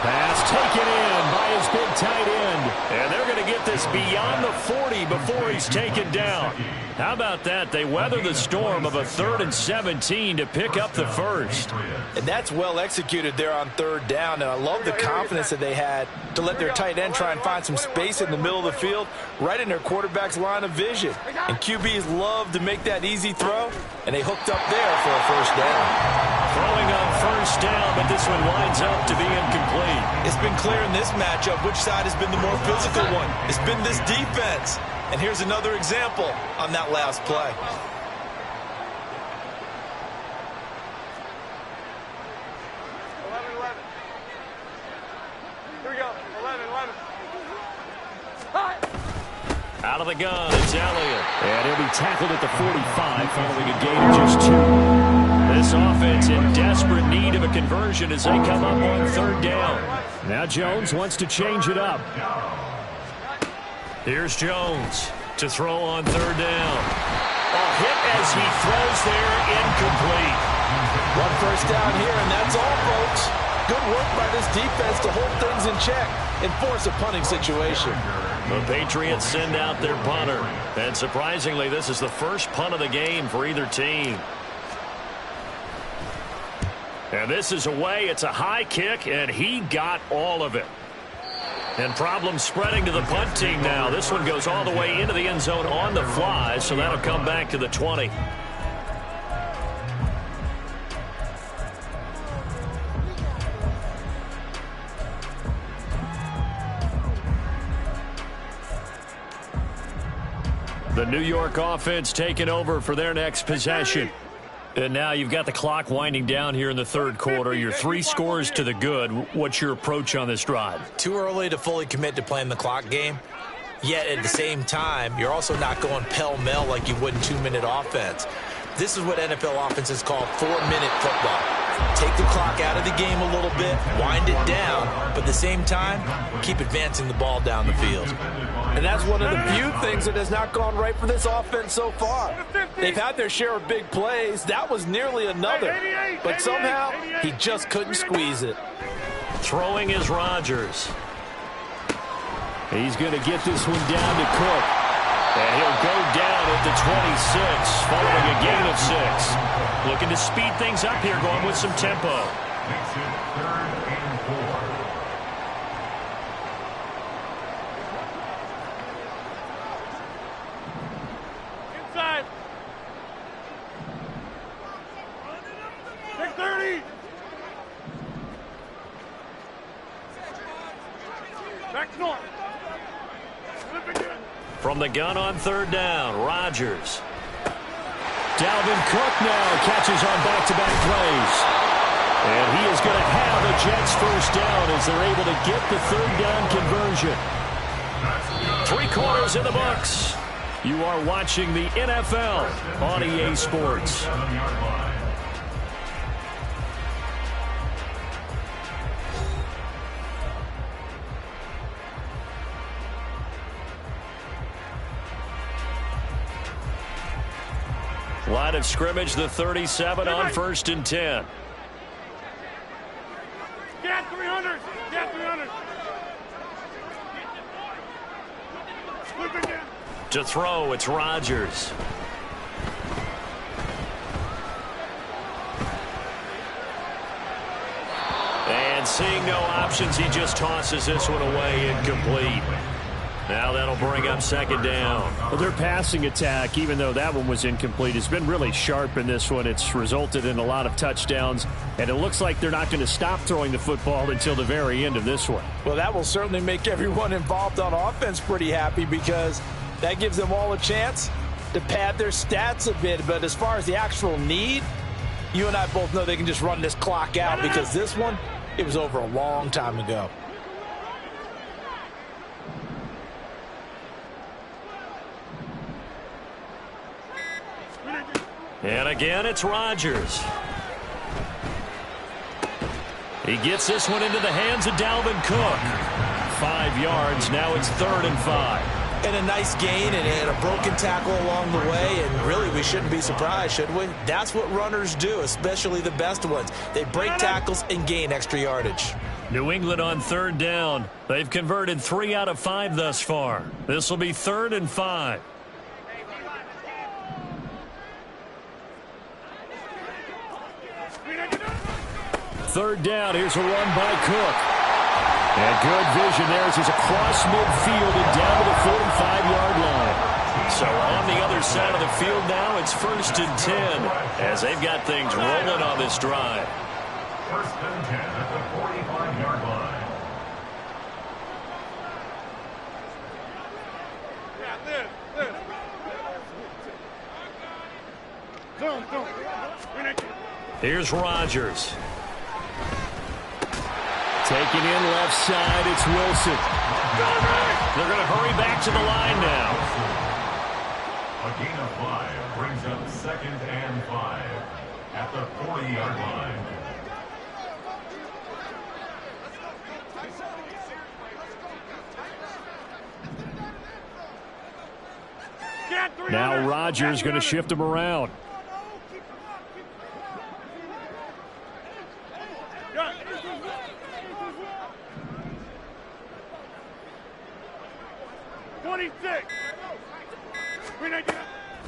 Pass taken in by his big tight end. And they're going to get this beyond the 40 before he's taken down. How about that? They weather the storm of a 3rd and 17 to pick up the first.
And that's well executed there on 3rd down. And I love the confidence that they had to let their tight end try and find some space in the middle of the field, right in their quarterback's line of vision. And QBs love to make that easy throw, and they hooked up there for a first down.
Throwing on 1st down, but this one winds up to be incomplete.
It's been clear in this matchup which side has been the more physical one. It's been this defense. And here's another example on that last play.
Here we go. 11.
Out of the gun, it's Elliott. And he'll be tackled at the 45 following a gain of just 2. This offense in desperate need of a conversion as they come up on 3rd down. Now Jones wants to change it up. Here's Jones to throw on 3rd down. A hit as he throws there, incomplete.
1 first down here, and that's all, folks. Good work by this defense to hold things in check and force a punting situation.
The Patriots send out their punter. And surprisingly, this is the first punt of the game for either team. And this is away. It's a high kick, and he got all of it. And problems spreading to the punt team now. This one goes all the way into the end zone on the fly, so that'll come back to the 20. The New York offense taking over for their next possession. And now you've got the clock winding down here in the 3rd quarter. You're 3 scores to the good. What's your approach on this drive?
Too early to fully commit to playing the clock game. Yet at the same time, you're also not going pell-mell like you would in 2-minute offense. This is what NFL offenses call 4-minute football. Take the clock out of the game a little bit, wind it down, but at the same time, keep advancing the ball down the field. And that's one of the few things that has not gone right for this offense so far. They've had their share of big plays. That was nearly another. But somehow, he just couldn't squeeze it.
Throwing is Rodgers. He's going to get this one down to Cook. And he'll go down at the 26, following a gain of 6. Looking to speed things up here, going with some tempo.
Makes it 3rd and 4.
Inside. 6:30. Back north.
From the gun on 3rd down, Rodgers. Dalvin Cook now catches on back-to-back plays. And he is going to have a Jets first down as they're able to get the 3rd down conversion. 3 quarters in the books. You are watching the NFL on EA Sports. Line of scrimmage, the 37 on 1st and 10.
Get 300. Get 300. Flip again.
To throw, it's Rodgers. And seeing no options, he just tosses this one away, incomplete. Now that'll bring up 2nd down.
Well, their passing attack, even though that one was incomplete, has been really sharp in this one. It's resulted in a lot of touchdowns, and it looks like they're not going to stop throwing the football until the very end of this one.
Well, that will certainly make everyone involved on offense pretty happy because that gives them all a chance to pad their stats a bit. But as far as the actual need, you and I both know they can just run this clock out because this one, it was over a long time ago.
And again, it's Rodgers. He gets this one into the hands of Dalvin Cook. 5 yards, now it's 3rd and 5.
And a nice gain and a broken tackle along the way, and really we shouldn't be surprised, should we? That's what runners do, especially the best ones. They break tackles and gain extra yardage.
New England on 3rd down. They've converted 3 out of 5 thus far. This will be 3rd and 5. Third down. Here's a run by Cook. And good vision there as he's across midfield and down to the 45-yard line. So on the other side of the field now, it's 1st and 10 as they've got things rolling on this drive.
1st and 10 at the 45-yard line.
Yeah, this. Zoom.
Here's Rodgers. Taking in left side, it's Wilson. They're going to hurry back to the line now.
A gain of 5 brings up 2nd and 5 at the 40-yard line.
Now Rodgers going to shift him around.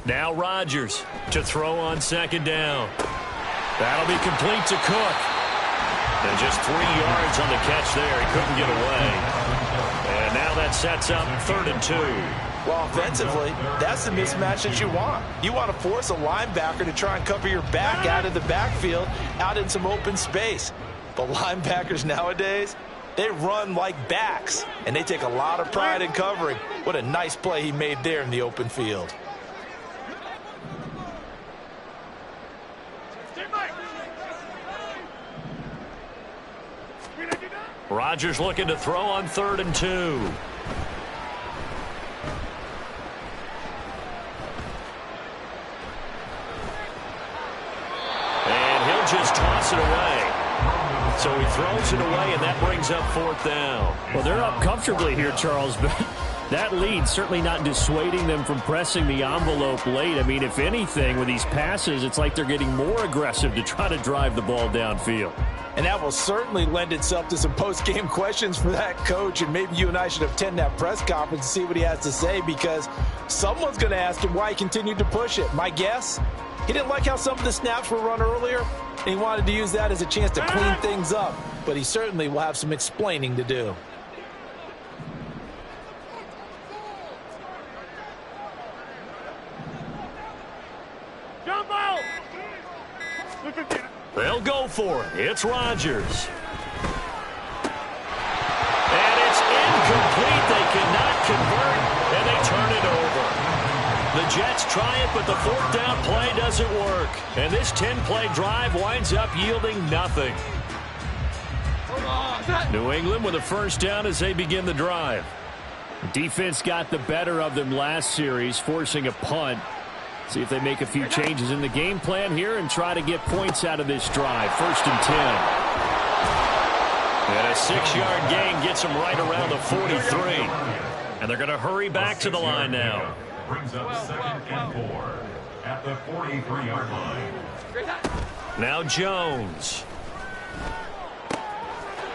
Now Rodgers to throw on 2nd down. That'll be complete to Cook. And just 3 yards on the catch there. He couldn't get away. And now that sets up 3rd and 2.
Well, offensively, that's the mismatch that you want. You want to force a linebacker to try and cover your back out of the backfield, out in some open space. But linebackers nowadays, they run like backs, and they take a lot of pride in covering. What a nice play he made there in the open field.
Rodgers looking to throw on 3rd and 2. And he'll just toss it away. So he throws it away, and that brings up 4th down.
Well, they're up comfortably here, Charles, but that lead certainly not dissuading them from pressing the envelope late. I mean, if anything, with these passes, it's like they're getting more aggressive to try to drive the ball downfield.
And that will certainly lend itself to some post-game questions for that coach, and maybe you and I should attend that press conference and see what he has to say, because someone's going to ask him why he continued to push it. My guess, he didn't like how some of the snaps were run earlier, and he wanted to use that as a chance to clean things up, but he certainly will have some explaining to do.
They'll go for it. It's Rodgers. And it's incomplete. They cannot convert, and they turn it over. The Jets try it, but the 4th down play doesn't work. And this 10-play drive winds up yielding nothing. New England with a 1st down as they begin the drive.
Defense got the better of them last series, forcing a punt. See if they make a few changes in the game plan here and try to get points out of this drive. 1st and 10.
And a 6-yard gain gets them right around the 43. And they're going to hurry back to the line now.
Brings up 2nd and 4 at the 43-yard line.
Now Jones.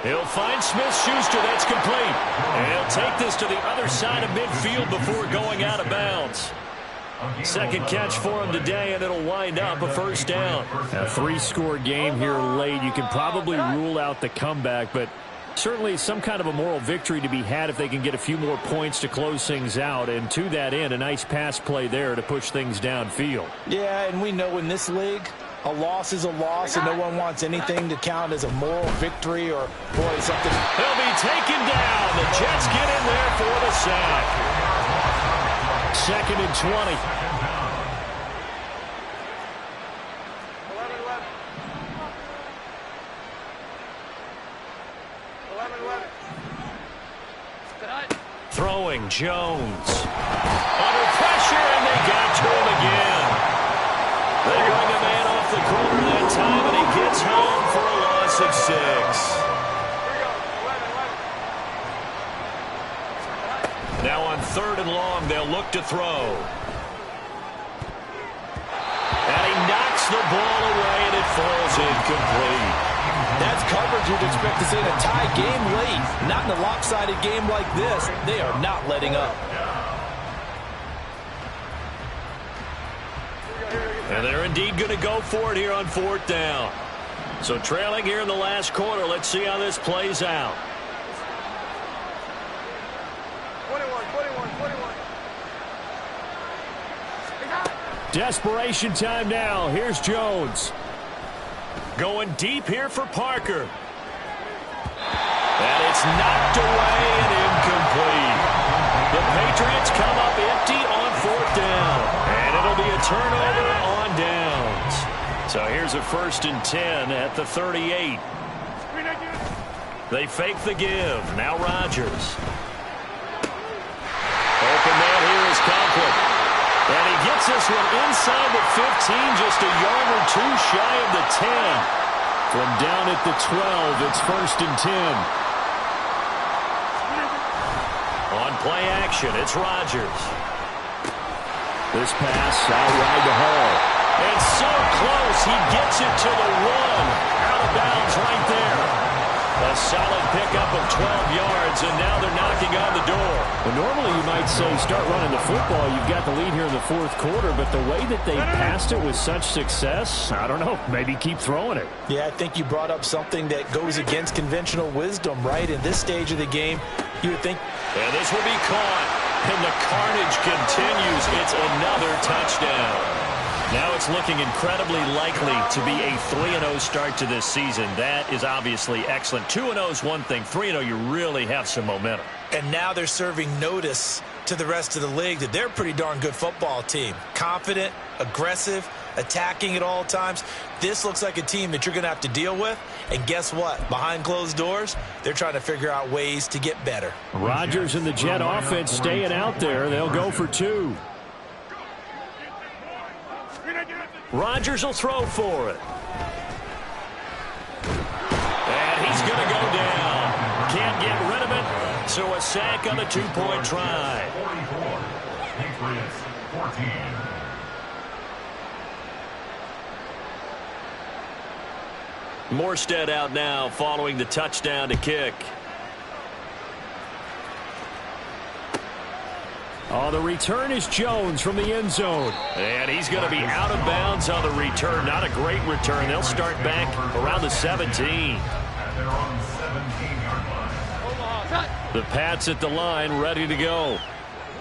He'll find Smith-Schuster. That's complete. And he'll take this to the other side of midfield before going out of bounds. 2nd catch for him today, and it'll wind up a 1st down.
A 3-score game here late. You can probably rule out the comeback, but certainly some kind of a moral victory to be had if they can get a few more points to close things out. And to that end, a nice pass play there to push things downfield.
Yeah, and we know in this league, a loss is a loss, and no one wants anything to count as a moral victory or, boy, something.
He'll be taken down. The Jets get in there for the sack. 2nd and 20. Throwing Jones. Under pressure, and they got to him again. They bring a man off the corner that time, and he gets home for a loss of 6. Now on 3rd and long. They'll look to throw. And he knocks the ball away, and it falls incomplete.
That's coverage you'd expect to see in a tie game late. Not in a lopsided game like this. They are not letting up.
And they're indeed going to go for it here on 4th down. So trailing here in the last quarter. Let's see how this plays out.
21.
Desperation time now. Here's Jones.
Going deep here for Parker. And it's knocked away and incomplete. The Patriots come up empty on 4th down. And it'll be a turnover on downs. So here's a 1st and 10 at the 38. They fake the give. Now Rodgers. Open man here is Conklin. And he gets this one inside the 15, just a yard or 2 shy of the 10. From down at the 12, it's 1st and 10. On play action, it's Rodgers.
This pass out wide to Hall.
And so close, he gets it to the 1. Out of bounds right there. A solid pickup of 12 yards, and now they're knocking on the door.
Well, normally you might say start running the football. You've got the lead here in the 4th quarter, but the way that they passed it with such success, I don't know, maybe keep throwing it.
Yeah, I think you brought up something that goes against conventional wisdom, right? In this stage of the game, you would think.
And this will be caught, and the carnage continues. It's another touchdown. Now it's looking incredibly likely to be a 3-0 start to this season. That is obviously excellent. 2-0 is one thing. 3-0, you really have some momentum.
And now they're serving notice to the rest of the league that they're a pretty darn good football team. Confident, aggressive, attacking at all times. This looks like a team that you're going to have to deal with. And guess what? Behind closed doors, they're trying to figure out ways to get better.
Rodgers and the Jet offense staying out there. They'll go for 2.
Rodgers will throw for it. And he's going to go down. Can't get rid of it. So a sack on the 2-point try.
44. Patriots 14.
Morstead out now following the touchdown to kick.
Oh, the return is Jones from the end zone.
And he's going to be out of bounds on the return. Not a great return. They'll start back around the 17.
And they're on the 17-yard line.
The Pats at the line, ready to go.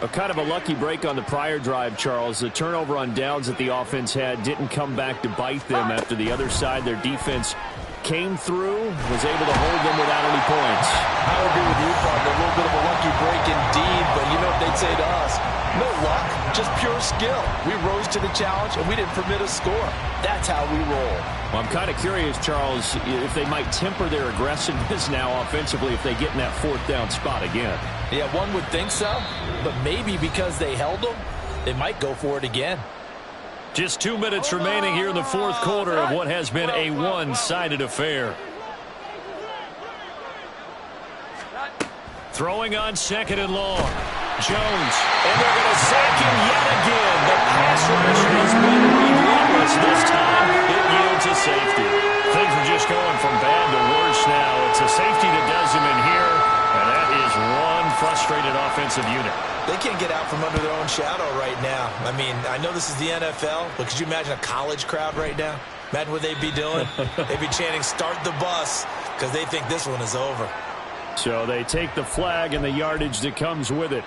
A kind of a lucky break on the prior drive, Charles. The turnover on downs that the offense had didn't come back to bite them after the other side. Their defense came through, was able to hold them without any points.
I would agree with you, partner. A little bit of a lucky break indeed, but you know what they'd say to us? No luck, just pure skill. We rose to the challenge, and we didn't permit a score. That's how we roll.
Well, I'm kind of curious, Charles, if they might temper their aggressiveness now offensively if they get in that 4th down spot again.
Yeah, one would think so, but maybe because they held them, they might go for it again.
Just 2 minutes remaining here in the 4th quarter of what has been a one-sided affair. Throwing on 2nd and long. Jones, and they're going to sack him yet again. The pass rush has been relentless. This time, it yields a safety. Things are just going from bad to worse now. It's a safety that does him in here, and that is one frustrated offensive unit.
They can't get out from under their own shadow right now. I mean, I know this is the NFL, but could you imagine a college crowd right now? Imagine what they'd be doing. They'd be chanting, "Start the bus," because they think this one is over.
So they take the flag and the yardage that comes with it.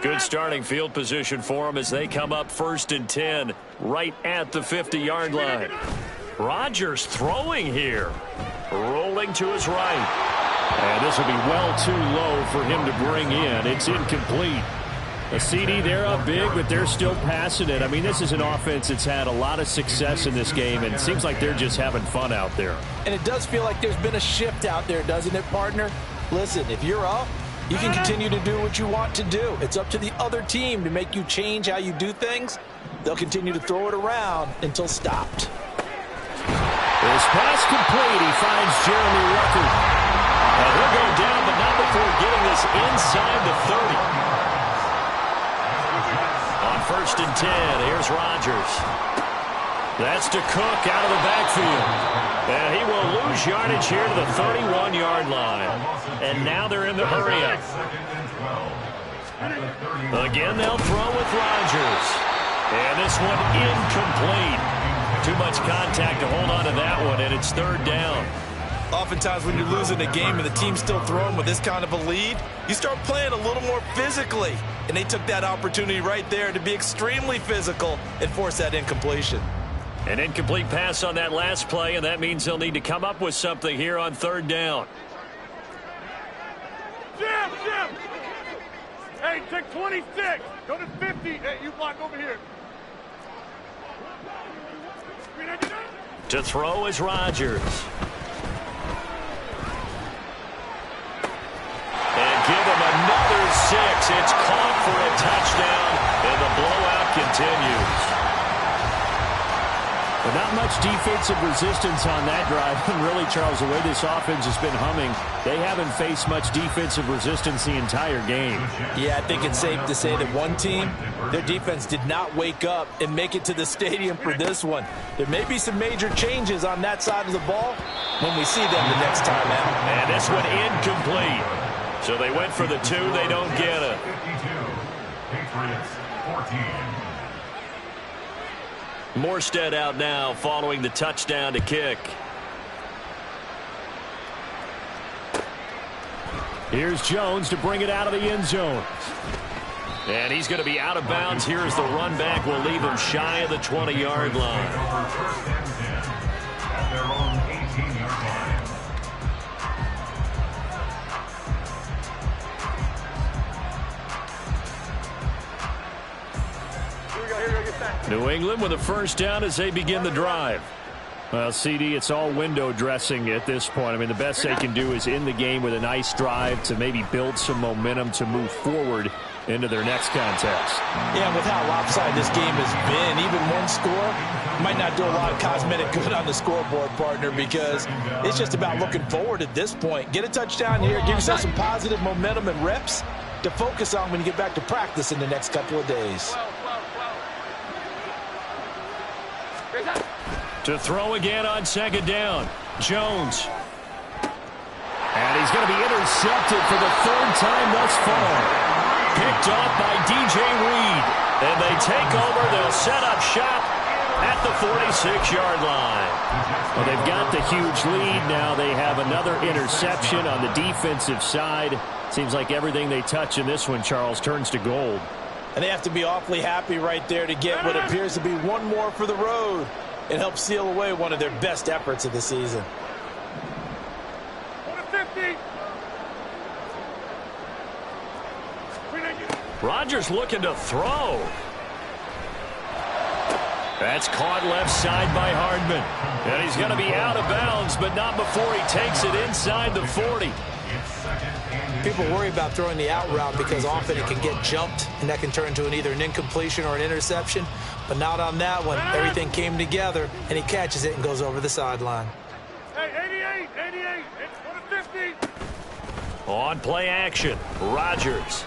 Good starting field position for them as they come up 1st and 10 right at the 50-yard line. Rodgers throwing here. Rolling to his right.
And this will be well too low for him to bring in. It's incomplete. A CD, they're up big, but they're still passing it. I mean, this is an offense that's had a lot of success in this game, and it seems like they're just having fun out there.
And it does feel like there's been a shift out there, doesn't it, partner? Listen, if you're up, you can continue to do what you want to do. It's up to the other team to make you change how you do things. They'll continue to throw it around until stopped.
This pass complete. He finds Jeremy Rucker.
And he'll go down, but not before getting this inside the 30. On 1st and 10, here's Rodgers. That's to Cook out of the backfield. And he will lose yardage here to the 31-yard line. And now they're in the hurry-up. Again, they'll throw with Rodgers. And this one incomplete. Too much contact to hold on to that one, and it's 3rd down.
Oftentimes when you're losing a game and the team's still throwing with this kind of a lead, you start playing a little more physically. And they took that opportunity right there to be extremely physical and force that incompletion.
An incomplete pass on that last play, and that means they'll need to come up with something here on 3rd down.
Jim! Hey, take 26. Go to 50. Hey, you block over here.
To throw is Rodgers. And give him another 6. It's caught for a touchdown, and the blowout continues.
But not much defensive resistance on that drive. And really, Charles, the way this offense has been humming, they haven't faced much defensive resistance the entire game.
Yeah, I think it's safe to say that one team, their defense did not wake up and make it to the stadium for this one. There may be some major changes on that side of the ball when we see them the next time out.
And this one incomplete. So they went for the 2. They don't get it.
52. Patriots 14.
Morstead out now following the touchdown to kick.
Here's Jones to bring it out of the end zone.
And he's going to be out of bounds here as the run back will leave him shy of the 20-yard line.
At their own 18-yard line.
New England with a 1st down as they begin the drive. Well, CD, it's all window dressing at this point. I mean, the best they can do is in the game with a nice drive to maybe build some momentum to move forward into their next contest.
Yeah, with how lopsided this game has been, even one score might not do a lot of cosmetic good on the scoreboard, partner, because it's just about looking forward at this point. Get a touchdown here, give yourself some positive momentum and reps to focus on when you get back to practice in the next couple of days.
To throw again on 2nd down. Jones. And he's going to be intercepted for the 3rd time thus far. Picked off by DJ Reed. And they take over. They'll set up shop at the 46-yard line.
Well, they've got the huge lead now. They have another interception on the defensive side. Seems like everything they touch in this one, Charles, turns to gold.
And they have to be awfully happy right there to get what appears to be one more for the road and help seal away one of their best efforts of the season.
Rodgers looking to throw. That's caught left side by Hardman. And he's going to be out of bounds, but not before he takes it inside the 40.
People worry about throwing the out route because often it can get jumped, and that can turn into either an incompletion or an interception. But not on that one. Everything came together, and he catches it and goes over the sideline.
Hey, 88, it's 50.
On play action, Rodgers.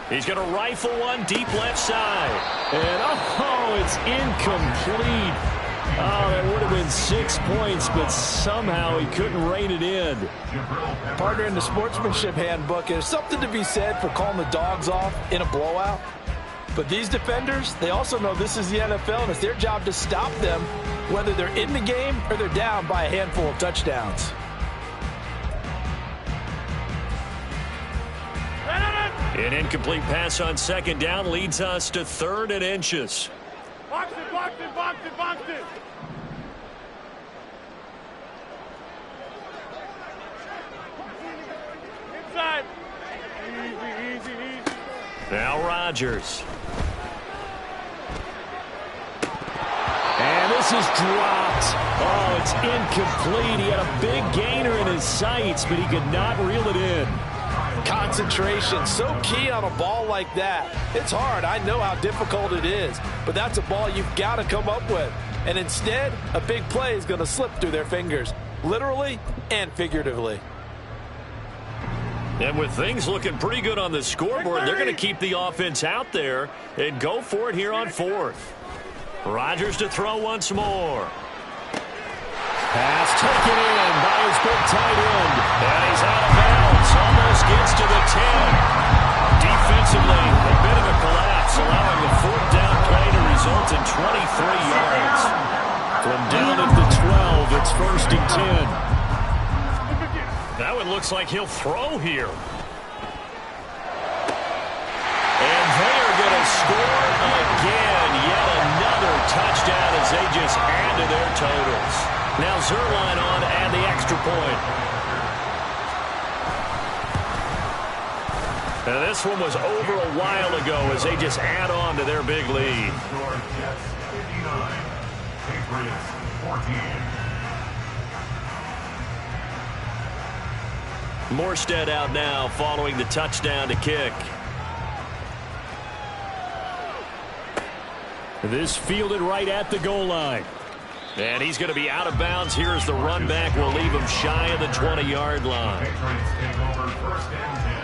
He's going to rifle one deep left side.
And, oh, it's incomplete. Oh, that would have been 6 points, but somehow he couldn't rein it in.
Partner, in the sportsmanship handbook, there's something to be said for calling the dogs off in a blowout. But these defenders, they also know this is the NFL, and it's their job to stop them, whether they're in the game or they're down by a handful of touchdowns.
An incomplete pass on 2nd down leads us to 3rd and inches.
Box it. Inside. Easy.
Now Rodgers.
And this is dropped. Oh, it's incomplete. He had a big gainer in his sights, but he could not reel it in.
Concentration, so key on a ball like that. It's hard. I know how difficult it is, but that's a ball you've got to come up with. And instead, a big play is going to slip through their fingers, literally and figuratively.
And with things looking pretty good on the scoreboard, they're going to keep the offense out there and go for it here on fourth. Rodgers to throw once more. Pass taken in by his big tight end. And he's out of bounds. Almost gets to the 10. Defensively, a bit of a collapse, allowing the fourth down play to result in 23 yards. From down at the 12, it's 1st and 10. That one looks like he'll throw here. And they are going to score again. Yet another touchdown as they just add to their totals. Now Llroe on to add the extra point. Now this one was over a while ago as they just add on to their big lead.
Jets 59, Patriots 14.
Morstead out now following the touchdown to kick.
This fielded right at the goal line.
And he's going to be out of bounds here as the run back will leave him shy of the 20-yard line.
Patriots take over 1st and 10.